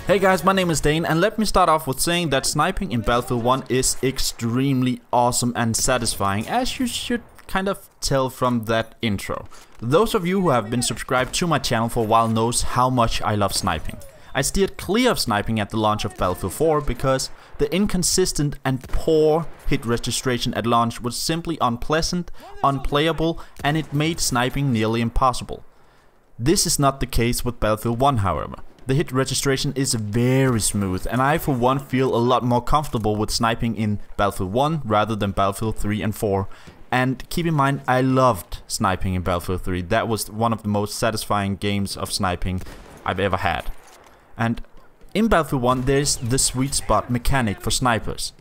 Hey guys, my name is Dane, and let me start off with saying that sniping in Battlefield 1 is extremely awesome and satisfying, as you should kind of tell from that intro. Those of you who have been subscribed to my channel for a while knows how much I love sniping. I steered clear of sniping at the launch of Battlefield 4 because the inconsistent and poor hit registration at launch was simply unpleasant, unplayable, and it made sniping nearly impossible. This is not the case with Battlefield 1, however. The hit registration is very smooth, and I for one feel a lot more comfortable with sniping in Battlefield 1 rather than Battlefield 3 and 4. And keep in mind, I loved sniping in Battlefield 3. That was one of the most satisfying games of sniping I've ever had. And in Battlefield 1 there's the sweet spot mechanic for snipers.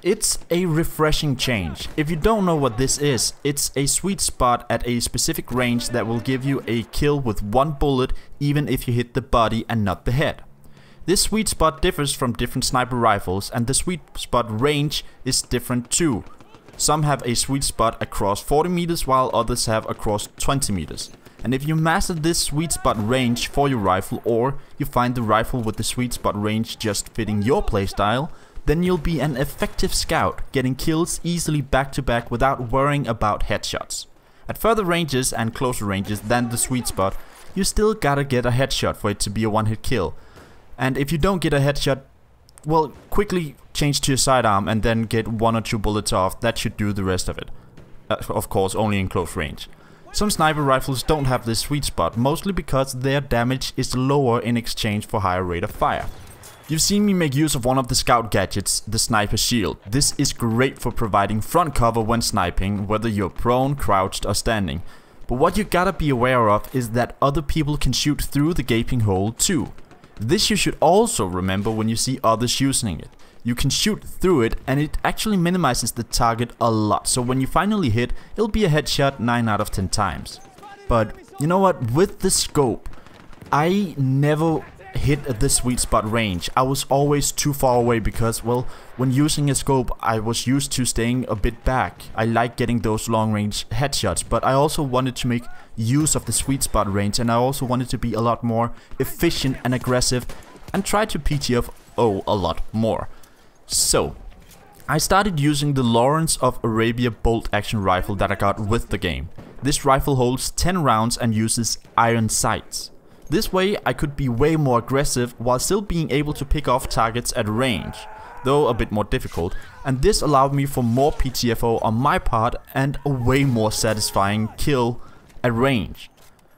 It's a refreshing change. If you don't know what this is, it's a sweet spot at a specific range that will give you a kill with one bullet even if you hit the body and not the head. This sweet spot differs from different sniper rifles, and the sweet spot range is different too. Some have a sweet spot across 40 meters while others have across 20 meters. And if you master this sweet spot range for your rifle, or you find the rifle with the sweet spot range just fitting your playstyle, then you'll be an effective scout, getting kills easily back to back without worrying about headshots. At further ranges and closer ranges than the sweet spot, you still gotta get a headshot for it to be a one-hit kill. And if you don't get a headshot, well, quickly change to your sidearm and then get one or two bullets off. That should do the rest of it. Of course, only in close range. Some sniper rifles don't have this sweet spot, mostly because their damage is lower in exchange for higher rate of fire. You've seen me make use of one of the scout gadgets, the sniper shield. This is great for providing front cover when sniping, whether you're prone, crouched or standing. But what you gotta be aware of is that other people can shoot through the gaping hole too. This you should also remember when you see others using it. You can shoot through it and it actually minimizes the target a lot, so when you finally hit, it'll be a headshot 9 out of 10 times. But you know what, with the scope, I never hit the sweet spot range. I was always too far away because, well, when using a scope I was used to staying a bit back. I like getting those long range headshots, but I also wanted to make use of the sweet spot range, and I also wanted to be a lot more efficient and aggressive and try to PTFO a lot more. So I started using the Lawrence of Arabia bolt action rifle that I got with the game. This rifle holds 10 rounds and uses iron sights. This way I could be way more aggressive while still being able to pick off targets at range, though a bit more difficult, and this allowed me for more PTFO on my part and a way more satisfying kill at range.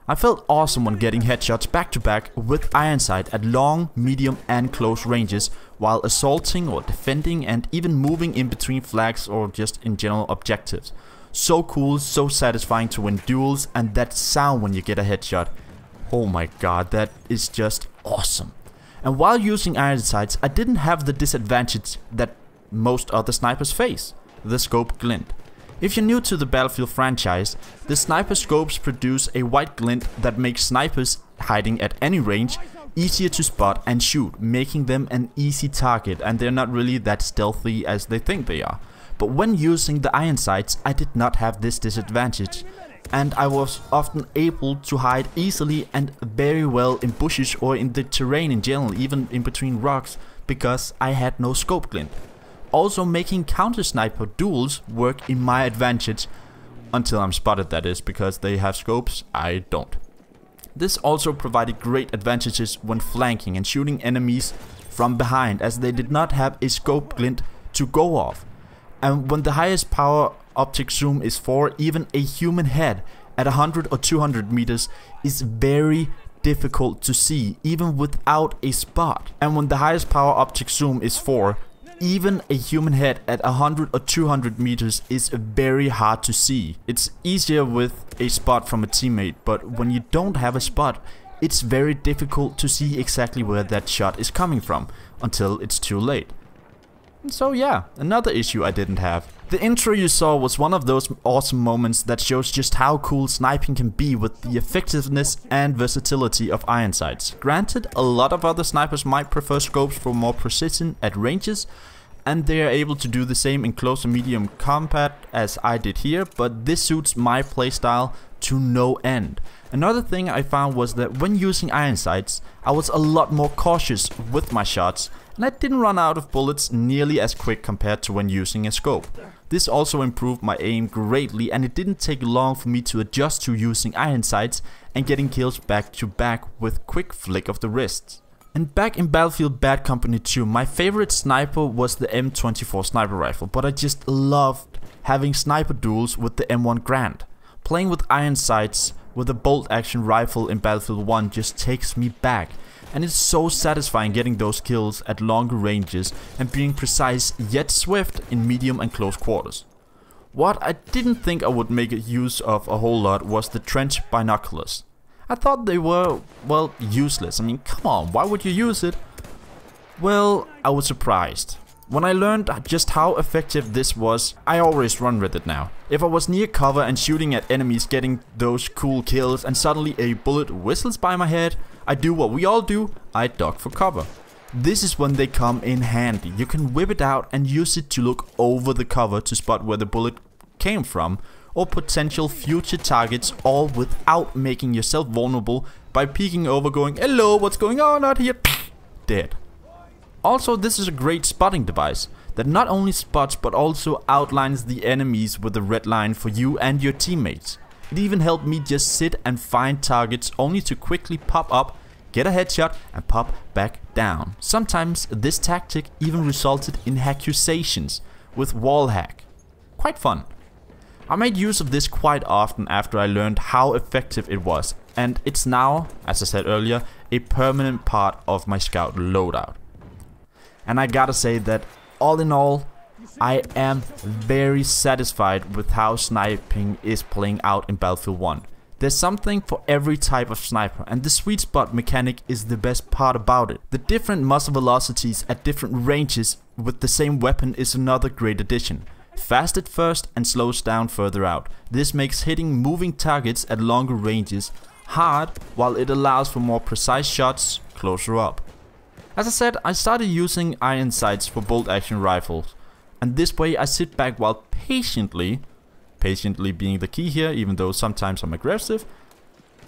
I felt awesome when getting headshots back to back with iron sight at long, medium and close ranges while assaulting or defending and even moving in between flags or just in general objectives. So cool, so satisfying to win duels, and that sound when you get a headshot. Oh my god, that is just awesome. And while using iron sights, I didn't have the disadvantage that most other snipers face, the scope glint. If you're new to the Battlefield franchise, the sniper scopes produce a white glint that makes snipers hiding at any range easier to spot and shoot, making them an easy target, and they're not really that stealthy as they think they are. But when using the iron sights, I did not have this disadvantage, and I was often able to hide easily and very well in bushes or in the terrain in general, even in between rocks, because I had no scope glint. Also making counter sniper duels work in my advantage, until I'm spotted, that is, because they have scopes, I don't. This also provided great advantages when flanking and shooting enemies from behind, as they did not have a scope glint to go off. And when the highest power optic zoom is 4, even a human head at 100 or 200 meters is very difficult to see, even without a spot. And when the highest power optic zoom is 4, even a human head at 100 or 200 meters is very hard to see. It's easier with a spot from a teammate, but when you don't have a spot, it's very difficult to see exactly where that shot is coming from, until it's too late. So yeah, another issue I didn't have. The intro you saw was one of those awesome moments that shows just how cool sniping can be with the effectiveness and versatility of iron sights. Granted, a lot of other snipers might prefer scopes for more precision at ranges, and they are able to do the same in close and medium combat as I did here, but this suits my playstyle to no end. Another thing I found was that when using iron sights, I was a lot more cautious with my shots, and I didn't run out of bullets nearly as quick compared to when using a scope. This also improved my aim greatly, and it didn't take long for me to adjust to using iron sights and getting kills back to back with quick flick of the wrists. And back in Battlefield Bad Company 2, my favorite sniper was the M24 sniper rifle, but I just loved having sniper duels with the M1 Garand. Playing with iron sights with a bolt action rifle in Battlefield 1 just takes me back, and it's so satisfying getting those kills at longer ranges and being precise yet swift in medium and close quarters. What I didn't think I would make use of a whole lot was the trench binoculars. I thought they were, well, useless. I mean, come on, why would you use it? Well, I was surprised. When I learned just how effective this was, I always run with it now. If I was near cover and shooting at enemies getting those cool kills and suddenly a bullet whistles by my head, I do what we all do, I duck for cover. This is when they come in handy. You can whip it out and use it to look over the cover to spot where the bullet came from or potential future targets, all without making yourself vulnerable by peeking over going, "Hello, what's going on out here?" Dead. Also, this is a great spotting device that not only spots but also outlines the enemies with a red line for you and your teammates. It even helped me just sit and find targets only to quickly pop up, get a headshot and pop back down. Sometimes this tactic even resulted in accusations with wall hack. Quite fun. I made use of this quite often after I learned how effective it was, and it's now, as I said earlier, a permanent part of my scout loadout. And I gotta say that all in all, I am very satisfied with how sniping is playing out in Battlefield 1. There's something for every type of sniper, and the sweet spot mechanic is the best part about it. The different muzzle velocities at different ranges with the same weapon is another great addition. Fast at first and slows down further out. This makes hitting moving targets at longer ranges hard, while it allows for more precise shots closer up. As I said, I started using iron sights for bolt action rifles, and this way I sit back while patiently being the key here, even though sometimes I'm aggressive,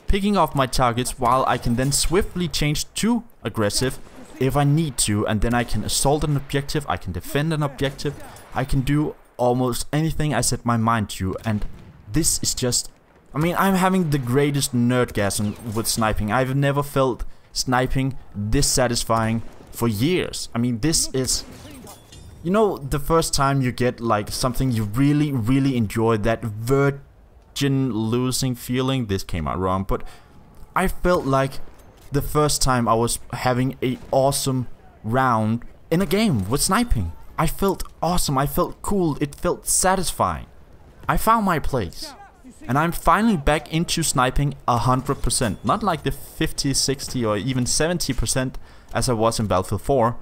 picking off my targets, while I can then swiftly change to aggressive if I need to, and then I can assault an objective, I can defend an objective, I can do almost anything I set my mind to, and this is just, I mean, I'm having the greatest nerdgasm with sniping. I've never felt sniping this satisfying for years. I mean, this is, you know, the first time you get like something you really enjoy, that virgin losing feeling. This came out wrong, but I felt like the first time I was having a awesome round in a game with sniping. I felt awesome, I felt cool, it felt satisfying. I found my place. And I'm finally back into sniping 100%. Not like the 50, 60 or even 70% as I was in Battlefield 4.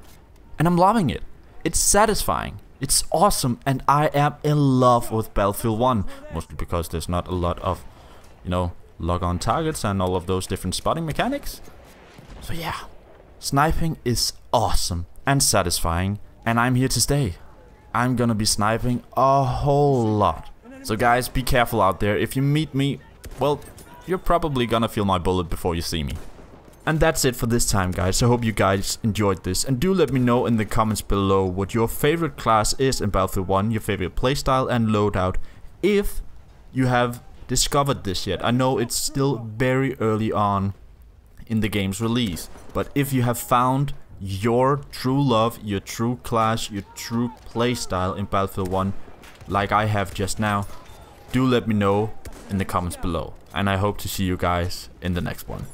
And I'm loving it. It's satisfying. It's awesome, and I am in love with Battlefield 1. Mostly because there's not a lot of, you know, log-on targets and all of those different spotting mechanics. So yeah, sniping is awesome and satisfying, and I'm here to stay. I'm gonna be sniping a whole lot. So guys, be careful out there. If you meet me, well, you're probably gonna feel my bullet before you see me. And that's it for this time, guys. I hope you guys enjoyed this, and do let me know in the comments below what your favorite class is in Battlefield 1, your favorite playstyle and loadout, if you have discovered this yet. I know it's still very early on in the game's release, but if you have found your true love, your true class, your true playstyle in Battlefield 1, like I have just now, do let me know in the comments below. And I hope to see you guys in the next one.